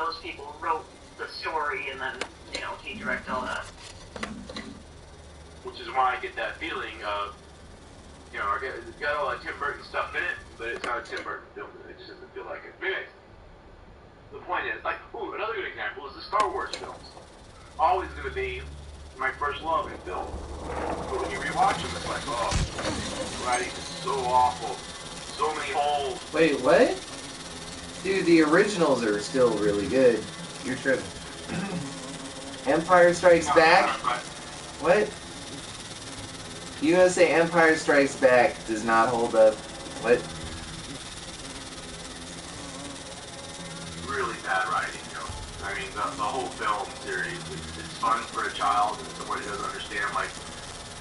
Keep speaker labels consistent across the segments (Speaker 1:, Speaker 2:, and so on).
Speaker 1: those people wrote the story and then, you know, he directed all that.
Speaker 2: Which is why I get that feeling of, you know, it's got all that Tim Burton stuff in it, but it's not a Tim Burton film. It just doesn't feel like it. But anyways, the point is, like, ooh, another good example is the Star Wars films. Always going to be my first love in film. But when you rewatch them, it's like, oh, writing is so awful. So many holes.
Speaker 3: Wait, what? Dude, the originals are still really good. You're tripping. Empire Strikes Back? What? You gonna say Empire Strikes Back does not hold up? What?
Speaker 2: Really bad writing, you know. I mean, the whole film series, it's fun for a child and someone who doesn't understand, like,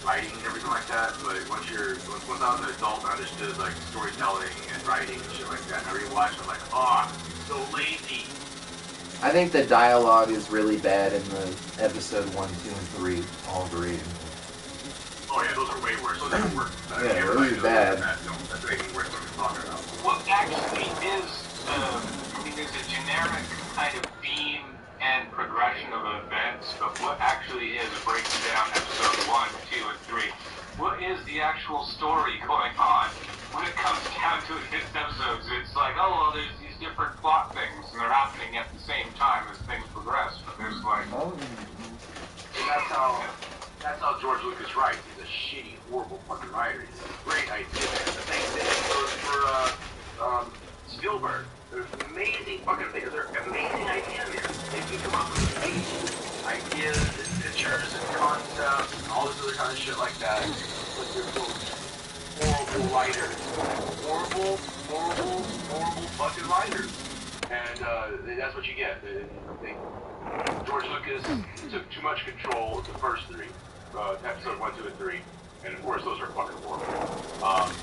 Speaker 2: writing and everything like that, but once I was an adult and understood, like, storytelling and writing and shit like that, and I rewatched it, I'm like, oh, so lazy.
Speaker 3: I think the dialogue is really bad in the episode 1, 2, and 3, all overrated.
Speaker 2: Oh yeah, those are way worse. Those are worse.
Speaker 3: Yeah, those are bad.
Speaker 2: That's making worse what we're talking about.
Speaker 4: What actually is, I mean, there's a generic kind of theme and progression of events, but what actually is breaking down episode 1, 2, and 3? What is the actual story going on? When it comes down to its episodes, it's like, oh, well, there's these different plot things, and they're happening at the same time as things progress, but there's like...
Speaker 2: And that's how George Lucas writes. He's a shitty, horrible fucking writer. He's a great idea, man. The same thing goes for Spielberg. There's amazing fucking things. There are amazing ideas here. They can come up with amazing ideas and pictures and concepts and all this other kind of shit like that. But they're both horrible writers. Horrible fucking writers. And that's what you get. George Lucas took too much control of the first three, episode 1, 2, and 3, and of course those are fucking horrible.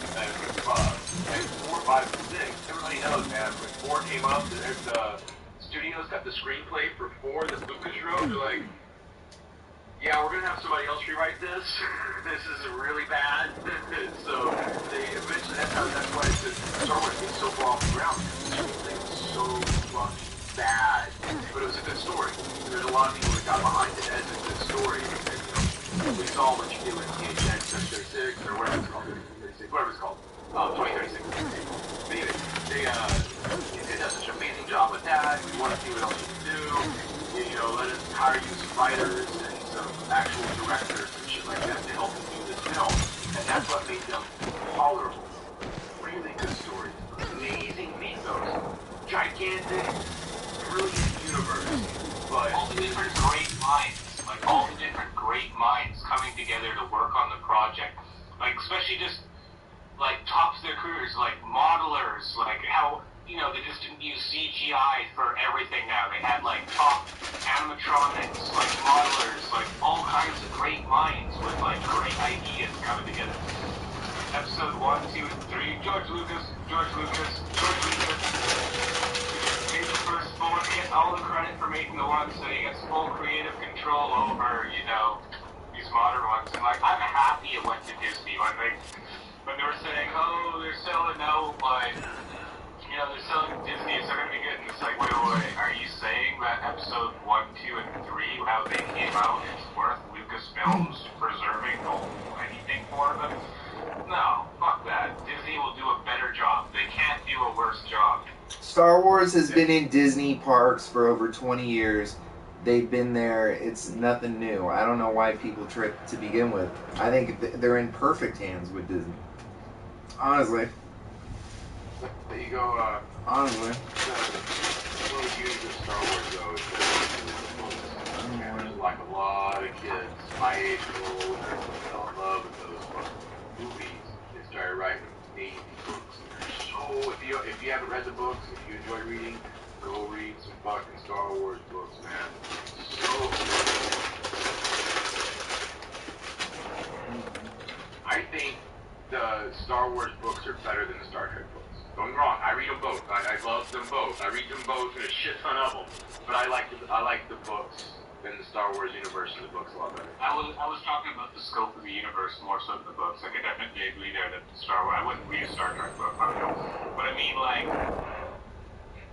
Speaker 2: And 4, 5, and 6, everybody knows, man. When 4 came up, the studios got the screenplay for 4 that Lucas wrote. They're like, yeah, we're gonna have somebody else rewrite this. This is really bad. So they eventually, that's why Star Wars is so far off the ground. The screenplay was so fucking bad, but it was a good story. There's a lot of people that got behind it as a good story. And, you know, we saw what you did with THX 36 or whatever it's called. Whatever it's called. 2036. But anyway, they did such an amazing job with that. We want to see what else you can do. You know, let us hire you some writers and some actual directors and shit like that to help them do this film. And that's what made them tolerable. Really good stories. Amazing mythos. Gigantic, brilliant universe. But
Speaker 4: all the different great minds, like all the different great minds coming together to work on the project. Like, especially just, like, tops their careers, like modelers, like how, you know, they just didn't use CGI for everything now. They had, like, top animatronics, like modelers, like all kinds of great minds with, like, great ideas coming together. Episode 1, 2, and 3, George Lucas. Made the first 4, gets all the credit for making the ones, so he gets full creative control over, you know, these modern ones. And, like, I'm happy it went to Disney when they were saying, oh, they're selling out, like, you know, they're selling Disney, it's not going to be good. And it's like, wait, are you saying that episode 1, 2, and 3, how they came out, is worth Lucasfilms preserving anything for them? No, fuck that. Disney will do a better job. They can't do a worse job.
Speaker 3: Star Wars has been in Disney parks for over 20 years. They've been there. It's nothing new. I don't know why people trip to begin with. I think they're in perfect hands with Disney. Honestly.
Speaker 2: There you go,
Speaker 3: Honestly.
Speaker 2: The really beauty of Star Wars, though, is that there's like a lot of kids my age and older fell in love with those fucking movies. They started writing amazing books. So, if you haven't read the books, if you enjoy reading, go read some fucking Star Wars books, man. So I think the Star Wars books are better than the Star Trek books. Don't get me wrong, I read them both. I love them both. I read them both and a shit ton of them. But I like the books than the Star Wars universe, and the books a lot better.
Speaker 4: I was talking about the scope of the universe more so than the books. I could definitely agree there that Star Wars. I wouldn't read a Star Trek book, I don't know. But I mean, like,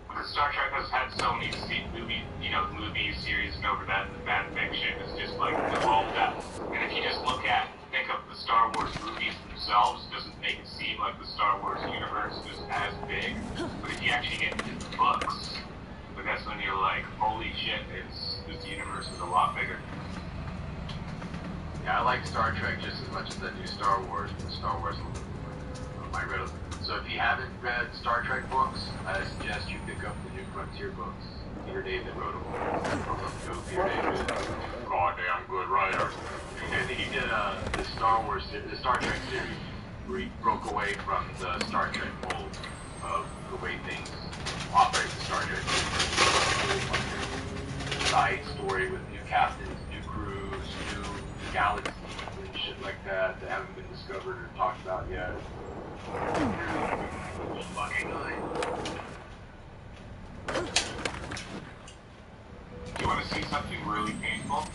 Speaker 4: because Star Trek has had so many
Speaker 2: Yeah, I like Star Trek just as much as I do Star Wars. Star Wars, I read them. So if you haven't read Star Trek books, I suggest you pick up the New Frontier books. Peter David wrote them. Peter David, goddamn good writer. And he did the Star Trek series, where he broke away from the Star Trek mold of the way things operate in Star Trek. Side story with new captains, new crews, new galaxies, and shit like that that haven't been discovered or talked about yet. Fucking good.
Speaker 4: Do you want to see something really painful?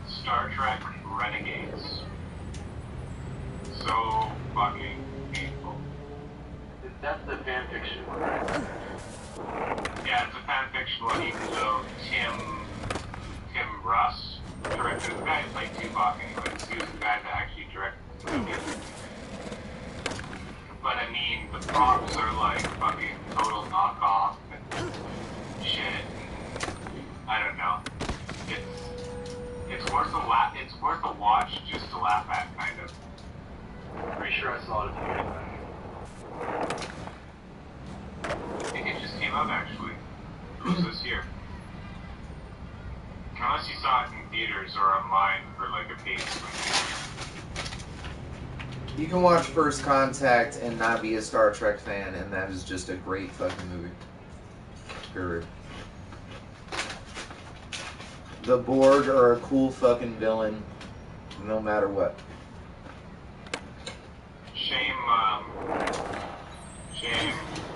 Speaker 4: Star Trek Renegades. So fucking painful.
Speaker 2: That's the fan fiction one, right?
Speaker 4: Yeah, it's a fan fiction one, even though Tim Russ directed the guy who played Tuvok anyways. He was the guy that actually directed the movie. But I mean, the props are like fucking total knockoff and shit. I don't know. It's worth a laugh. It's worth a watch just to laugh at, kind of.
Speaker 2: Pretty sure I saw it at the beginning.
Speaker 4: I think it just came out actually. It was this year. Unless you saw it in theaters or online for like a paid screen.
Speaker 3: You can watch First Contact and not be a Star Trek fan, and that is just a great fucking movie. Period. The Borg are a cool fucking villain, no matter what.
Speaker 4: Shame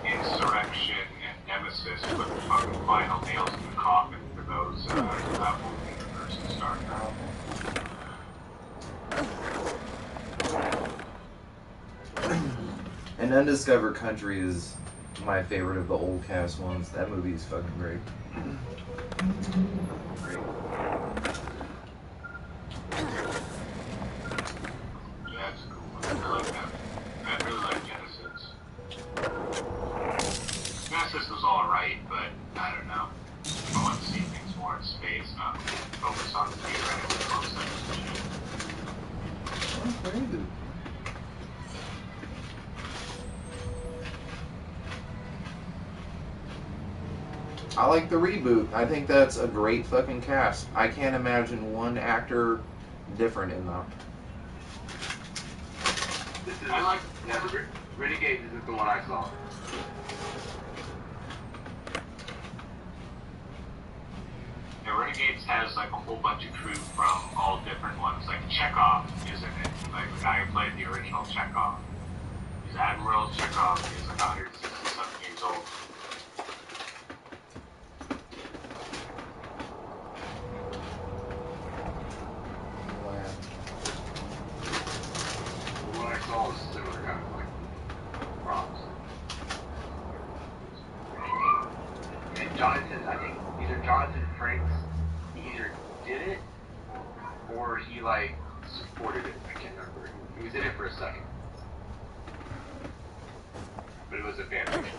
Speaker 4: Insurrection and Nemesis put the fucking final nails in the coffin for those that movie universe in Star Trek.
Speaker 3: And Undiscovered Country is my favorite of the old cast ones. That movie is fucking great. Great.
Speaker 4: Yeah, it's cool. I like that. I really like Genesis. Genesis was alright, but I don't know. I want to see things more in space, not focus on theoretical concepts and shit.
Speaker 3: Oh, very good. I like the reboot. I think that's a great fucking cast. I can't imagine one actor different in that.
Speaker 2: I like Renegades isn't the one I saw.
Speaker 4: Yeah, Renegades has like a whole bunch of crew from all different ones. Like Chekhov is in it. Like the guy who played the original Chekhov. He's Admiral Chekhov. He's like 160-something years old.
Speaker 2: The one I saw was similar kind of like props. And Jonathan, I think either Jonathan Frakes, he either did it or he like supported it. I can't remember. He was in it for a second. But it was a fan fiction.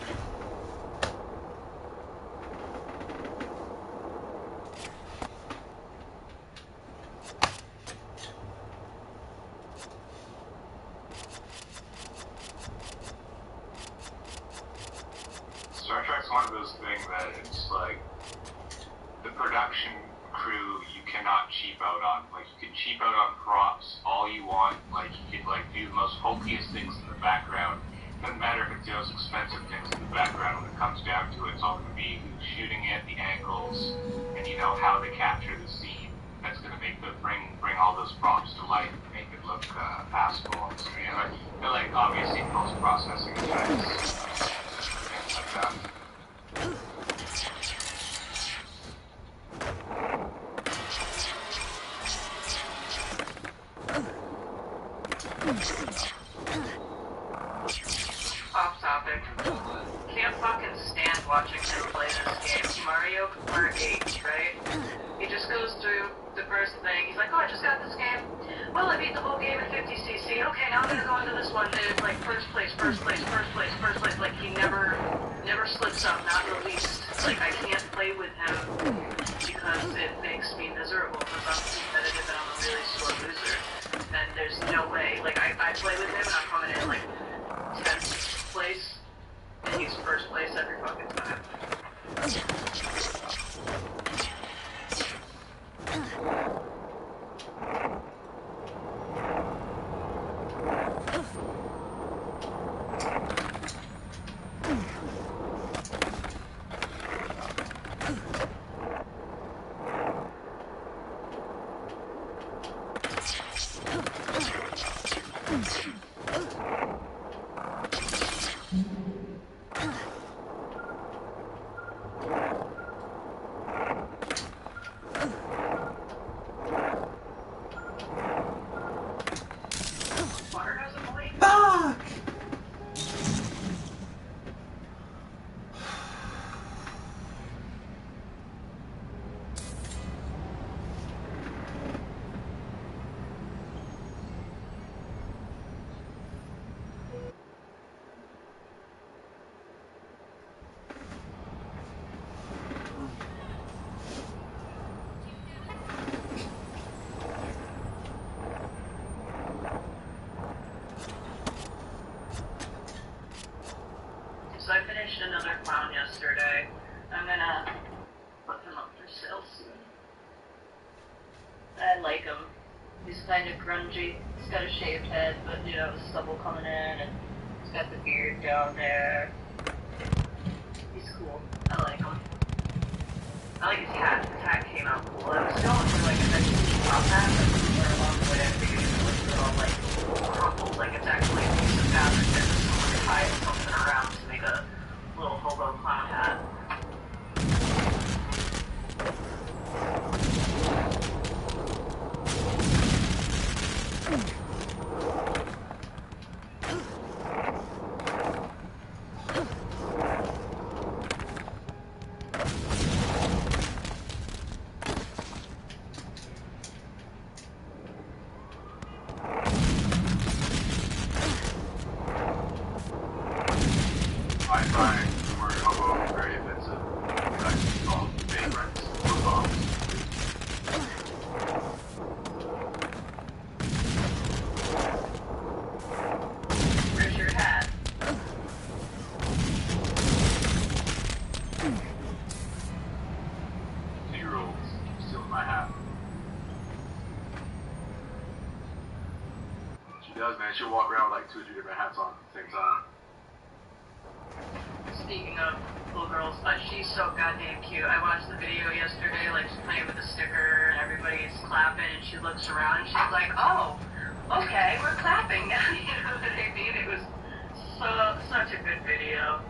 Speaker 4: Star Trek's one of those things that it's like the production crew you cannot cheap out on. Like you can cheap out on props all you want. Like you can like do the most hokiest things in the background. Doesn't matter if it's the most expensive things in the background. When it comes down to it, it's all going to be who's shooting it, the angles, and you know how they capture the scene. That's going to make bring all those props to life, make it look passable on the screen. Like obviously post processing effects.
Speaker 1: Off topic. Can't fucking stand watching him play this game. Mario Kart 8, right? He just goes through the first thing. He's like, oh, I just got this game. Well, I beat the whole game at 50cc. Okay, now I'm gonna go into this one. And it's like first place. Like he never slips up, not the least. Like I can't play with him because it makes me miserable because I'm competitive and I'm a really sore loser. And there's no way, like, I play with him and I'm coming in, like, 10th place, and he's first place every fucking time.
Speaker 3: Fuck!
Speaker 1: So I finished another clown yesterday. I'm gonna put him up for sale soon. I like him. He's kind of grungy. He's got a shaved head, but you know, the stubble coming in, and he's got the beard down there. He's cool. I like him. I like his hat. His hat came out cool. I was going for like a vegetable top hat, but somewhere along the way I figured it was all like crumpled, like it's actually a piece of fabric that someone tied something around to make a little hobo clown hat.
Speaker 2: I find the word hobo very offensive. I just call them vagrants or bums.
Speaker 1: Where's your hat?
Speaker 2: 2-year-olds stealing my hat. She does, man. She'll walk around with like 2 or 3 different hats on at the same time.
Speaker 1: Speaking of little girls, she's so goddamn cute. I watched the video yesterday, like she's playing with a sticker and everybody's clapping and she looks around and she's like, oh, okay, we're clapping now. You know what I mean? It was such a good video.